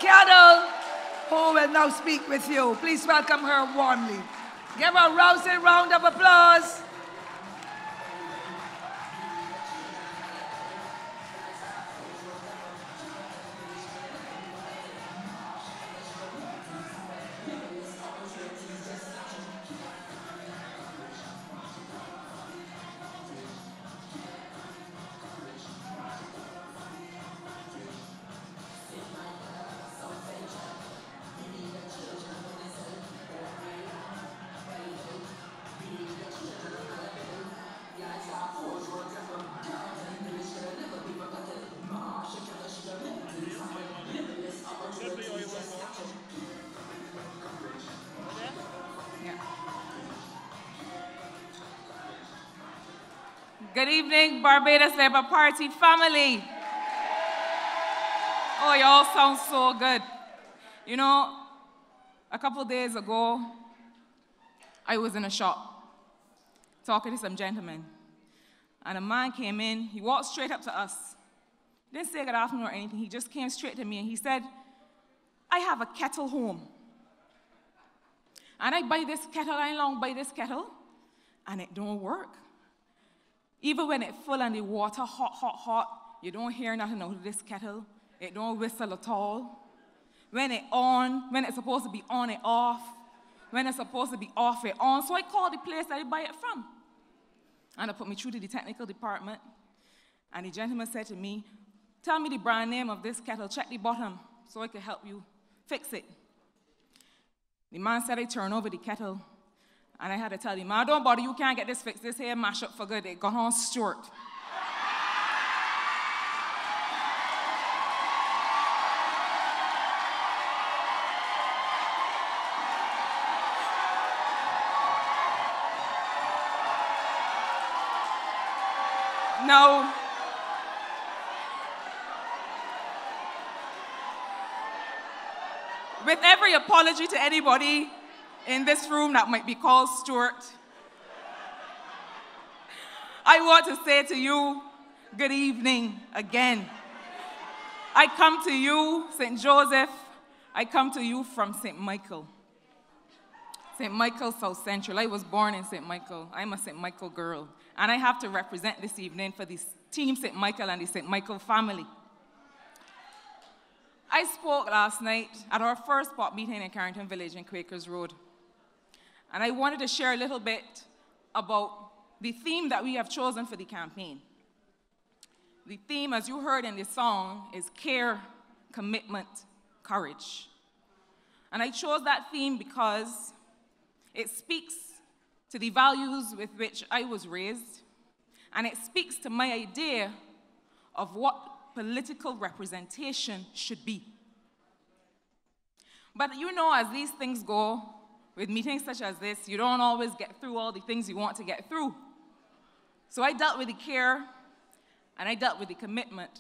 Caddle, who will now speak with you. Please welcome her warmly. Give her a rousing round of applause. Good evening, Barbados Labour Party family. Oh, you all sound so good. You know, a couple days ago, I was in a shop talking to some gentlemen, and a man came in. He walked straight up to us. Didn't say good afternoon or anything. He just came straight to me and he said, I have a kettle home. And I buy this kettle, I long buy this kettle, and it don't work. Even when it's full and the water hot, hot, hot, you don't hear nothing out of this kettle. It don't whistle at all. When it's supposed to be on, it off. When it's supposed to be off, it on. So I called the place that I buy it from. And they put me through to the technical department. And the gentleman said to me, tell me the brand name of this kettle, check the bottom so I can help you fix it. The man said I turn over the kettle. And I had to tell him, man, don't bother, you can't get this fixed. This here mash up for good. It got on Stuart. Now, with every apology to anybody in this room that might be called Stuart, I want to say to you, good evening again. I come to you, St. Joseph. I come to you from St. Michael. St. Michael, South Central. I was born in St. Michael. I'm a St. Michael girl. And I have to represent this evening for this team St. Michael and the St. Michael family. I spoke last night at our first pop meeting in Carrington Village in Quakers Road. And I wanted to share a little bit about the theme that we have chosen for the campaign. The theme, as you heard in the song, is care, commitment, courage. And I chose that theme because it speaks to the values with which I was raised, and it speaks to my idea of what political representation should be. But you know, as these things go, with meetings such as this, you don't always get through all the things you want to get through. So I dealt with the care, and I dealt with the commitment.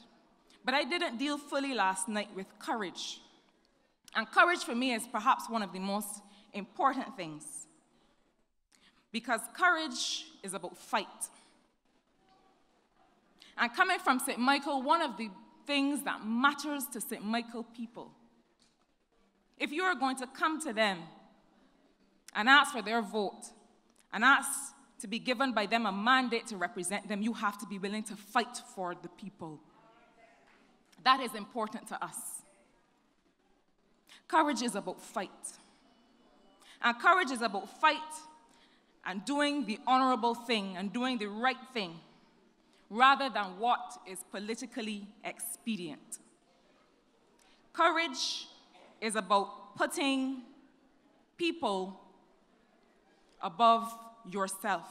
But I didn't deal fully last night with courage. And courage for me is perhaps one of the most important things. Because courage is about fight. And coming from St. Michael, one of the things that matters to St. Michael people, if you are going to come to them and ask for their vote, and ask to be given by them a mandate to represent them, you have to be willing to fight for the people. That is important to us. Courage is about fight. And courage is about fight and doing the honorable thing and doing the right thing, rather than what is politically expedient. Courage is about putting people above yourself.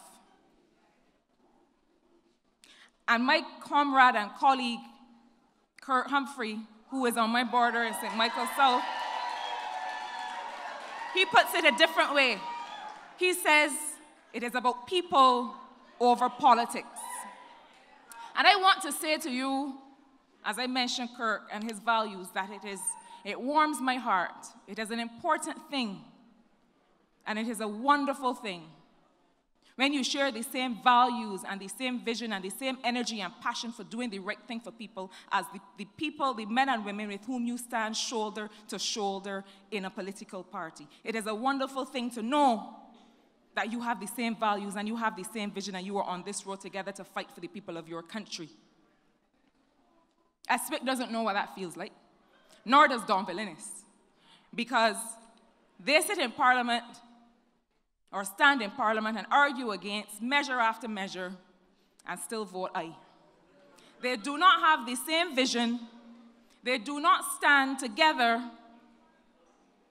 And my comrade and colleague, Kurt Humphrey, who is on my border in St. Michael South, he puts it a different way. He says it is about people over politics. And I want to say to you, as I mentioned Kirk and his values, that it warms my heart. It is an important thing, and it is a wonderful thing when you share the same values and the same vision and the same energy and passion for doing the right thing for people as the people, the men and women with whom you stand shoulder to shoulder in a political party. It is a wonderful thing to know that you have the same values and you have the same vision and you are on this road together to fight for the people of your country. Aspic doesn't know what that feels like, nor does Don Villinis, because they sit in Parliament or stand in Parliament and argue against measure after measure and still vote aye. They do not have the same vision. They do not stand together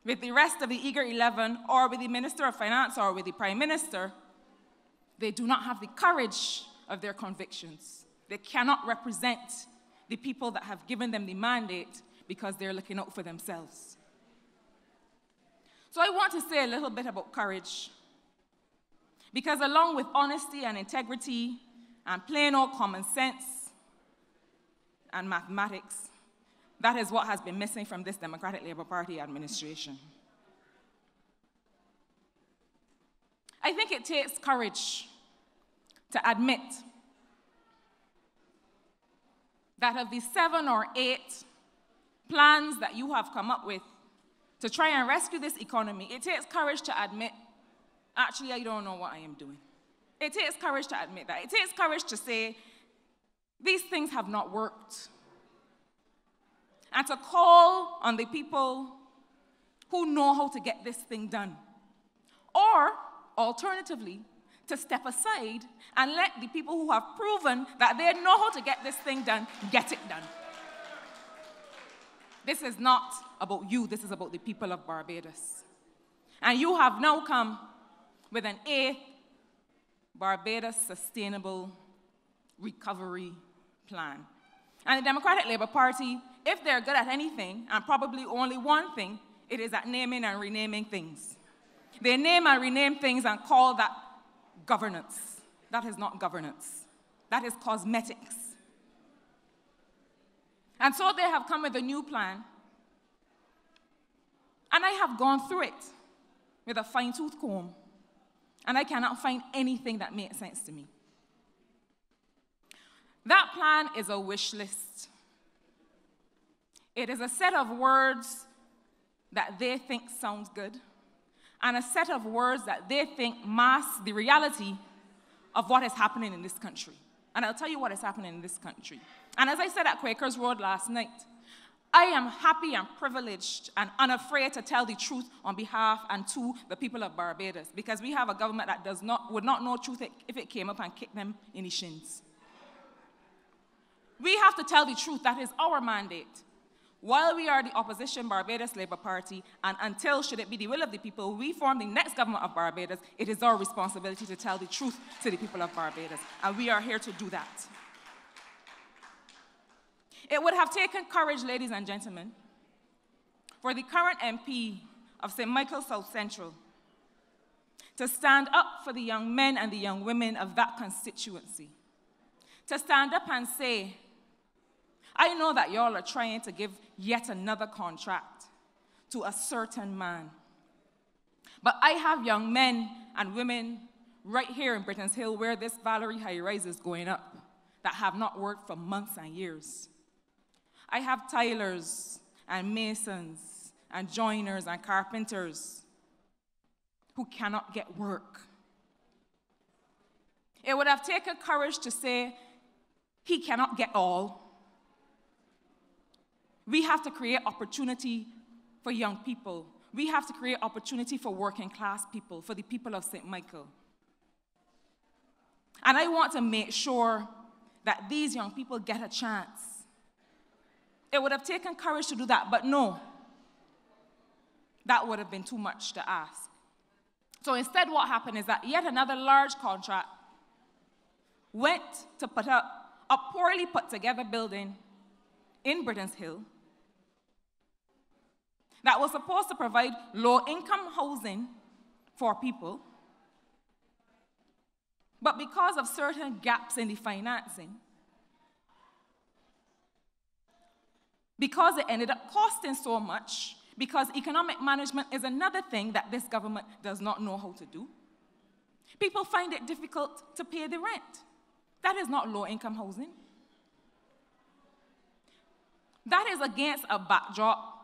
with the rest of the Eager 11 or with the Minister of Finance or with the Prime Minister. They do not have the courage of their convictions. They cannot represent the people that have given them the mandate because they're looking out for themselves. So I want to say a little bit about courage, because along with honesty and integrity and plain old common sense and mathematics, that is what has been missing from this Democratic Labour Party administration. I think it takes courage to admit that of the 7 or 8 plans that you have come up with to try and rescue this economy, it takes courage to admit, actually, I don't know what I am doing. It takes courage to admit that. It takes courage to say, these things have not worked. And to call on the people who know how to get this thing done. Or, alternatively, to step aside and let the people who have proven that they know how to get this thing done, get it done. This is not about you, this is about the people of Barbados. And you have now come with an 8th Barbados Sustainable Recovery Plan. And the Democratic Labour Party, if they're good at anything, and probably only one thing, it is at naming and renaming things. They name and rename things and call that governance. That is not governance. That is cosmetics. And so they have come with a new plan. And I have gone through it with a fine-tooth comb. And I cannot find anything that makes sense to me. That plan is a wish list. It is a set of words that they think sounds good, and a set of words that they think mask the reality of what is happening in this country. And I'll tell you what is happening in this country. And as I said at Quakers Road last night, I am happy and privileged and unafraid to tell the truth on behalf and to the people of Barbados, because we have a government that would not know truth if it came up and kicked them in the shins. We have to tell the truth. That is our mandate. While we are the opposition Barbados Labour Party, and until, should it be the will of the people, we form the next government of Barbados, it is our responsibility to tell the truth to the people of Barbados. And we are here to do that. It would have taken courage, ladies and gentlemen, for the current MP of St. Michael South Central to stand up for the young men and the young women of that constituency. To stand up and say, I know that y'all are trying to give yet another contract to a certain man. But I have young men and women right here in Britain's Hill, where this Valerie high-rise is going up, that have not worked for months and years. I have tilers and masons and joiners and carpenters who cannot get work. It would have taken courage to say, he cannot get all. We have to create opportunity for young people. We have to create opportunity for working class people, for the people of St. Michael. And I want to make sure that these young people get a chance. It would have taken courage to do that, but no, that would have been too much to ask. So instead, what happened is that yet another large contract went to put up a poorly put together building in Britain's Hill that was supposed to provide low-income housing for people, but because of certain gaps in the financing, because it ended up costing so much, because economic management is another thing that this government does not know how to do, People find it difficult to pay the rent. That is not low-income housing. That is against a backdrop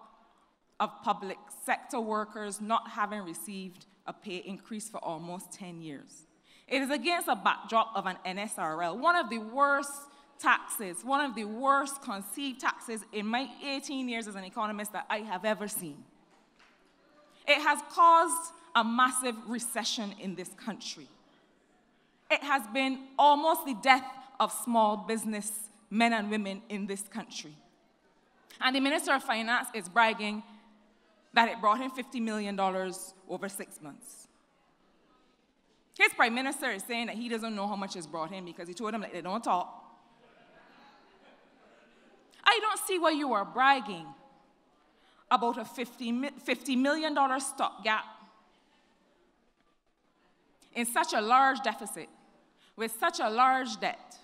of public sector workers not having received a pay increase for almost 10 years. It is against a backdrop of an NSRL, one of the worst taxes, one of the worst conceived taxes in my 18 years as an economist that I have ever seen. It has caused a massive recession in this country. It has been almost the death of small business men and women in this country. And the Minister of Finance is bragging that it brought in $50 million over 6 months. His Prime Minister is saying that he doesn't know how much is brought in because he told them that they don't talk. I don't see why you are bragging about a $50 million stopgap in such a large deficit, with such a large debt.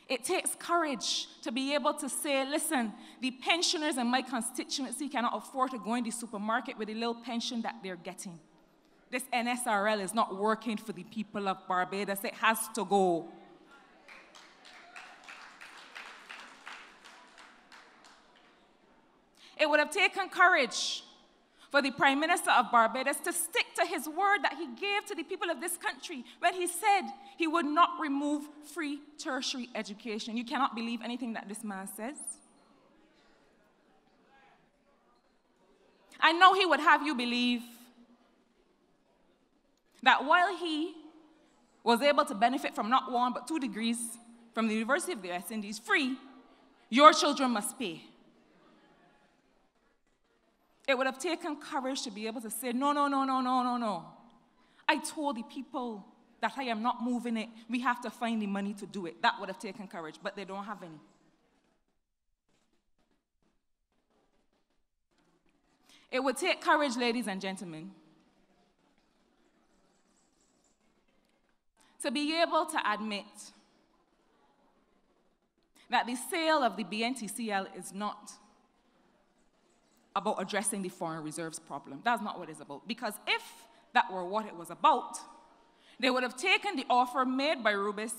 It takes courage to be able to say, listen, the pensioners in my constituency cannot afford to go in the supermarket with the little pension that they're getting. This NSRL is not working for the people of Barbados. It has to go. It would have taken courage for the Prime Minister of Barbados to stick to his word that he gave to the people of this country when he said he would not remove free tertiary education. You cannot believe anything that this man says. I know he would have you believe that while he was able to benefit from not 1 but 2 degrees from the University of the West Indies free, your children must pay. It would have taken courage to be able to say, no, no, no, no, no, no, no. I told the people that I am not moving it. We have to find the money to do it. That would have taken courage, but they don't have any. It would take courage, ladies and gentlemen, to be able to admit that the sale of the BNTCL is not about addressing the foreign reserves problem. That's not what it's about. Because if that were what it was about, they would have taken the offer made by Rubis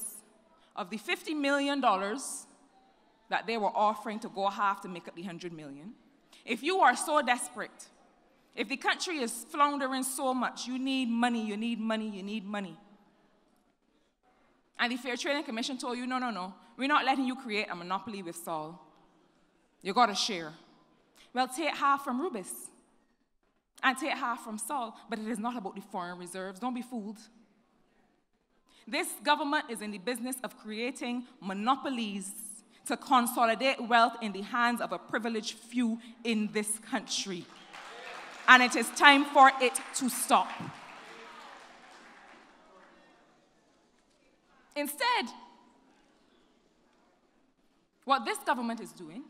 of the $50 million that they were offering to go half to make up the $100 million. If you are so desperate, if the country is floundering so much, you need money, you need money, you need money. And the Fair Trading Commission told you, no, no, no, we're not letting you create a monopoly with Sol. You got to share. Well, take half from Rubis and take half from Sol, but it is not about the foreign reserves. Don't be fooled. This government is in the business of creating monopolies to consolidate wealth in the hands of a privileged few in this country. And it is time for it to stop. Instead, what this government is doing,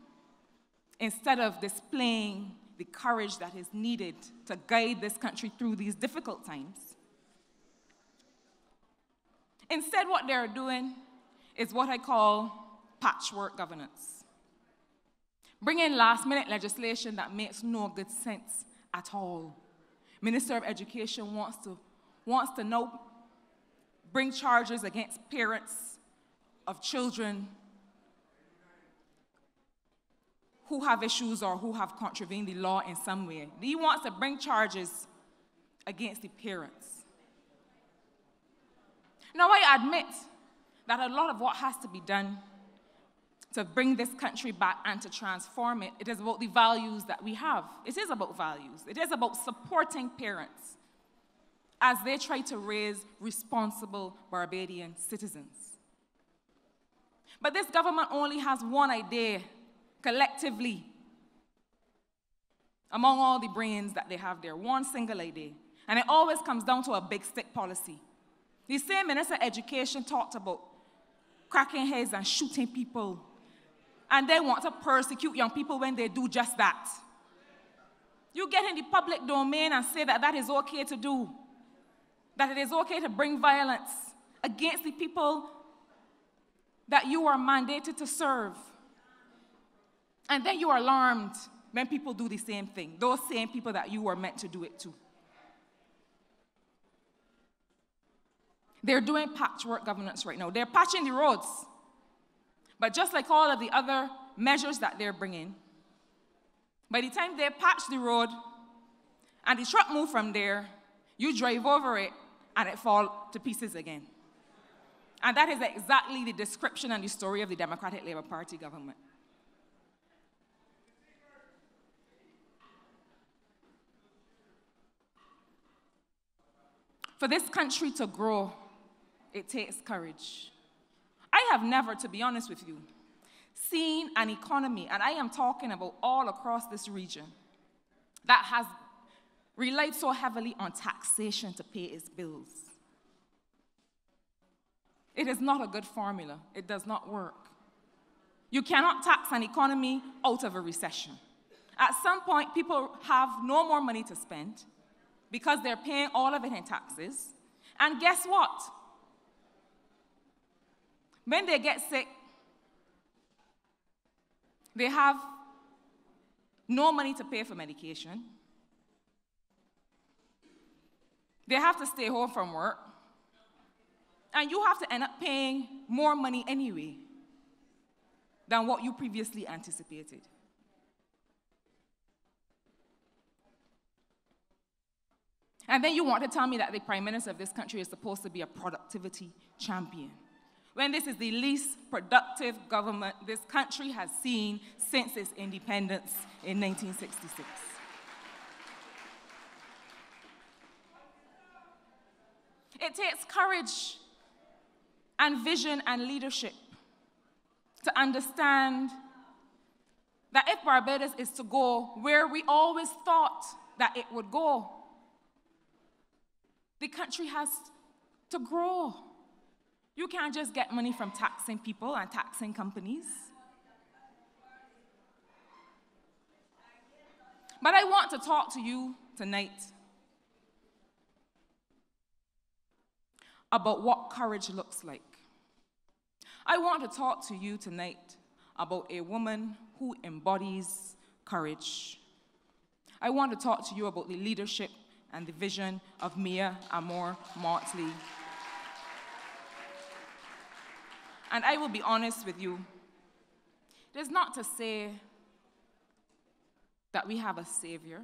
instead of displaying the courage that is needed to guide this country through these difficult times, instead what they're doing is what I call patchwork governance. Bringing last-minute legislation that makes no good sense at all. Minister of Education wants to now bring charges against parents of children who have issues or who have contravened the law in some way. He wants to bring charges against the parents. Now, I admit that a lot of what has to be done to bring this country back and to transform it, it is about the values that we have. It is about values. It is about supporting parents as they try to raise responsible Barbadian citizens. But this government only has one idea collectively among all the brains that they have there, one single idea. And it always comes down to a big stick policy. The same Minister of Education talked about cracking heads and shooting people, and they want to persecute young people when they do just that. You get in the public domain and say that that is okay to do, that it is okay to bring violence against the people that you are mandated to serve. And then you are alarmed when people do the same thing, those same people that you were meant to do it to. They're doing patchwork governance right now. They're patching the roads. But just like all of the other measures that they're bringing, by the time they patch the road and the truck move from there, you drive over it and it falls to pieces again. And that is exactly the description and the story of the Democratic Labour Party government. For this country to grow, it takes courage. I have never, to be honest with you, seen an economy, and I am talking about all across this region, that has relied so heavily on taxation to pay its bills. It is not a good formula. It does not work. You cannot tax an economy out of a recession. At some point, people have no more money to spend because they're paying all of it in taxes. And guess what? When they get sick, they have no money to pay for medication. They have to stay home from work. And you have to end up paying more money anyway than what you previously anticipated. And then you want to tell me that the Prime Minister of this country is supposed to be a productivity champion, when this is the least productive government this country has seen since its independence in 1966. It takes courage and vision and leadership to understand that if Barbados is to go where we always thought that it would go, the country has to grow. You can't just get money from taxing people and taxing companies. But I want to talk to you tonight about what courage looks like. I want to talk to you tonight about a woman who embodies courage. I want to talk to you about the leadership and the vision of Mia Amor Motley. And I will be honest with you, it is not to say that we have a savior.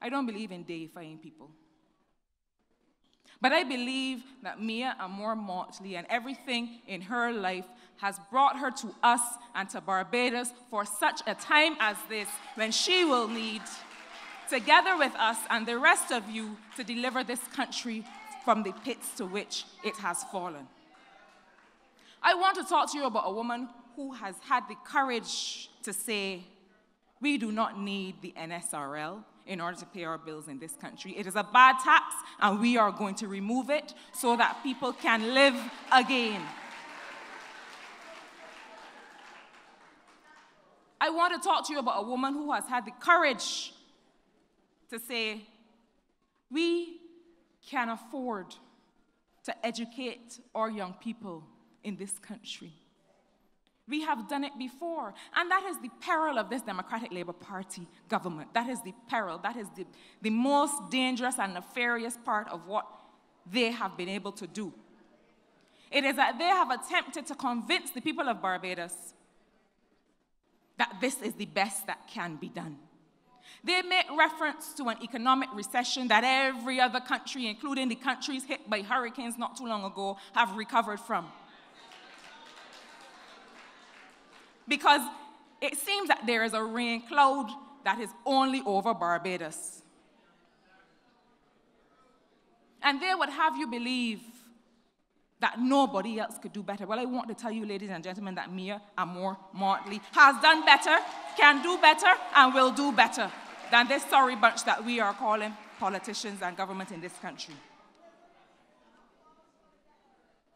I don't believe in deifying people. But I believe that Mia Amor Motley and everything in her life has brought her to us and to Barbados for such a time as this, when she will need, together with us and the rest of you, to deliver this country from the pits to which it has fallen. I want to talk to you about a woman who has had the courage to say, we do not need the NSRL in order to pay our bills in this country. It is a bad tax, and we are going to remove it so that people can live again. I want to talk to you about a woman who has had the courage to say, we can afford to educate our young people in this country. We have done it before, and that is the peril of this Democratic Labour Party government. That is the peril. That is the most dangerous and nefarious part of what they have been able to do. It is that they have attempted to convince the people of Barbados that this is the best that can be done. They make reference to an economic recession that every other country, including the countries hit by hurricanes not too long ago, have recovered from. Because it seems that there is a rain cloud that is only over Barbados. And they would have you believe that nobody else could do better. Well, I want to tell you, ladies and gentlemen, that Mia Amor Motley has done better, can do better, and will do better than this sorry bunch that we are calling politicians and government in this country.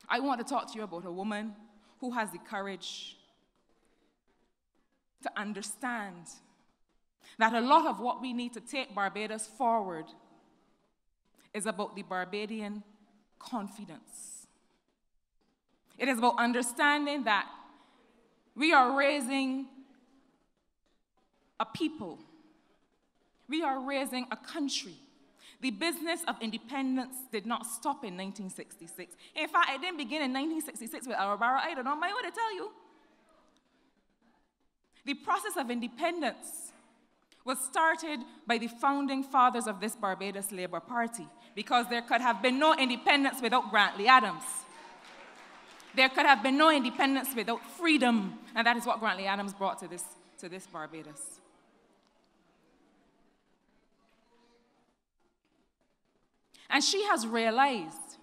I want to talk to you about a woman who has the courage to understand that a lot of what we need to take Barbados forward is about the Barbadian confidence. It is about understanding that we are raising a people, we are raising a country The business of independence did not stop in 1966. In fact, it didn't begin in 1966 with Arabara. I don't know, I want to tell you. The process of independence was started by the founding fathers of this Barbados Labour Party, because there could have been no independence without Grantley Adams. There could have been no independence without freedom, and that is what Grantley Adams brought to this Barbados. And she has realized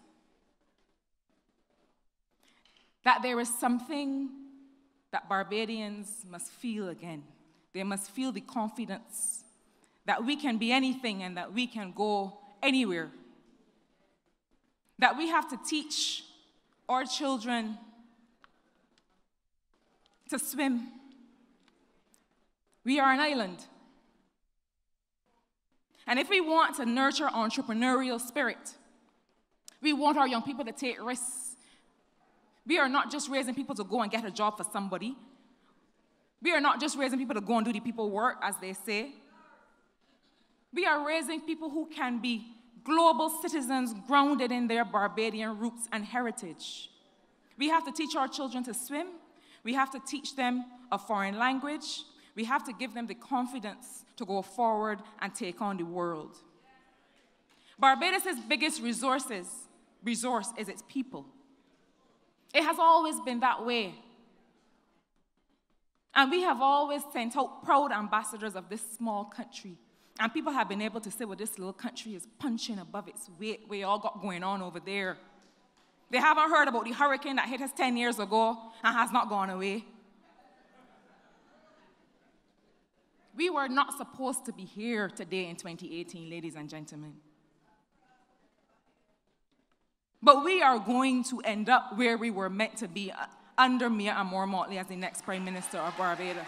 that there is something that Barbadians must feel again. They must feel the confidence that we can be anything and that we can go anywhere. That we have to teach our children to swim. We are an island. And if we want to nurture entrepreneurial spirit, we want our young people to take risks. We are not just raising people to go and get a job for somebody. We are not just raising people to go and do the people work, as they say. We are raising people who can be global citizens grounded in their Barbadian roots and heritage. We have to teach our children to swim. We have to teach them a foreign language. We have to give them the confidence to go forward and take on the world. Barbados' biggest resource is its people. It has always been that way. And we have always sent out proud ambassadors of this small country. And people have been able to say, well, this little country is punching above its weight. We all got going on over there. They haven't heard about the hurricane that hit us 10 years ago and has not gone away. We were not supposed to be here today in 2018, ladies and gentlemen. But we are going to end up where we were meant to be under Mia Motley as the next Prime Minister of Barbados.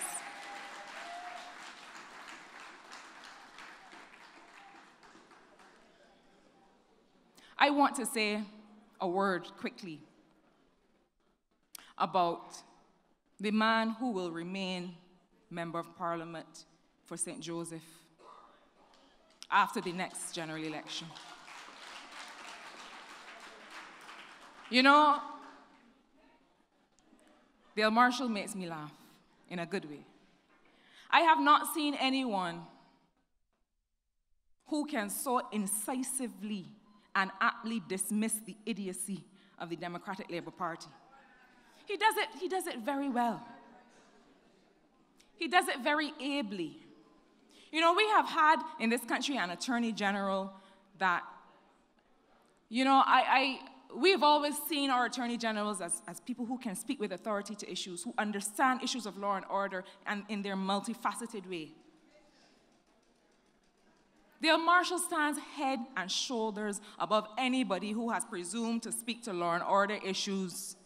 I want to say a word quickly about the man who will remain Member of Parliament for St. Joseph after the next general election. You know, Dale Marshall makes me laugh in a good way. I have not seen anyone who can so incisively and aptly dismiss the idiocy of the Democratic Labour Party. He does it very well. He does it very ably. You know, we have had in this country an Attorney General that, you know, we've always seen our Attorney Generals as people who can speak with authority to issues, who understand issues of law and order and in their multifaceted way. Dale Marshall stands head and shoulders above anybody who has presumed to speak to law and order issues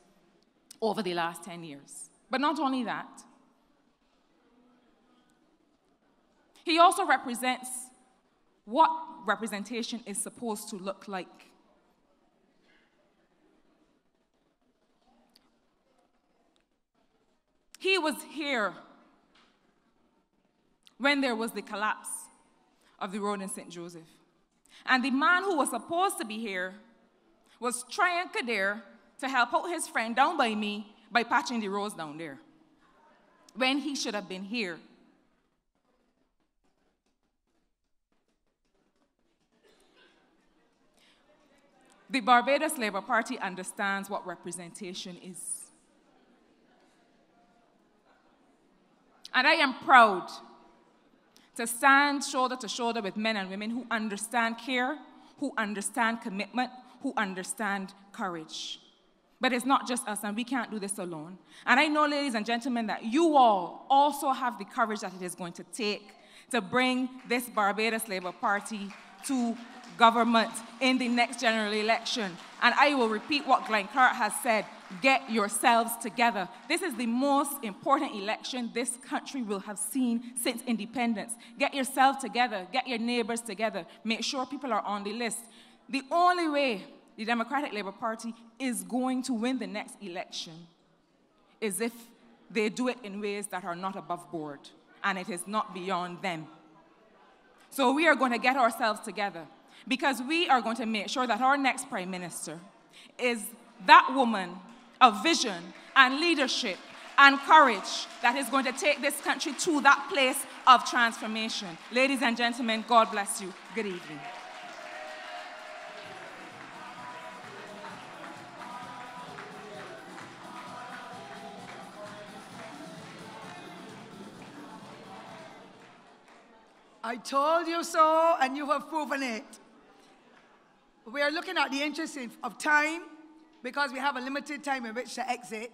over the last 10 years. But not only that, he also represents what representation is supposed to look like. He was here when there was the collapse of the road in St. Joseph. And the man who was supposed to be here was trying to help out his friend down by me by patching the roads down there, when he should have been here. The Barbados Labour Party understands what representation is. And I am proud to stand shoulder to shoulder with men and women who understand care, who understand commitment, who understand courage. But it's not just us, and we can't do this alone. And I know, ladies and gentlemen, that you all also have the courage that it is going to take to bring this Barbados Labour Party to government in the next general election. And I will repeat what Glenn Clark has said: get yourselves together. This is the most important election this country will have seen since independence. Get yourself together, get your neighbors together, make sure people are on the list. The only way the Democratic Labour Party is going to win the next election is if they do it in ways that are not above board, and it is not beyond them. So we are going to get ourselves together. because we are going to make sure that our next Prime Minister is that woman of vision and leadership and courage that is going to take this country to that place of transformation. Ladies and gentlemen, God bless you. Good evening. I told you so, and you have proven it. We are looking at the interest of time because we have a limited time in which to exit.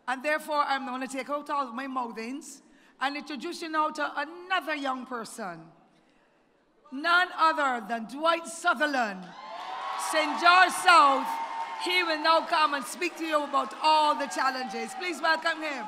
And therefore, I'm going to take out all of my mouthings and introduce you now to another young person. None other than Dwight Sutherland, St. George South. He will now come and speak to you about all the challenges. Please welcome him.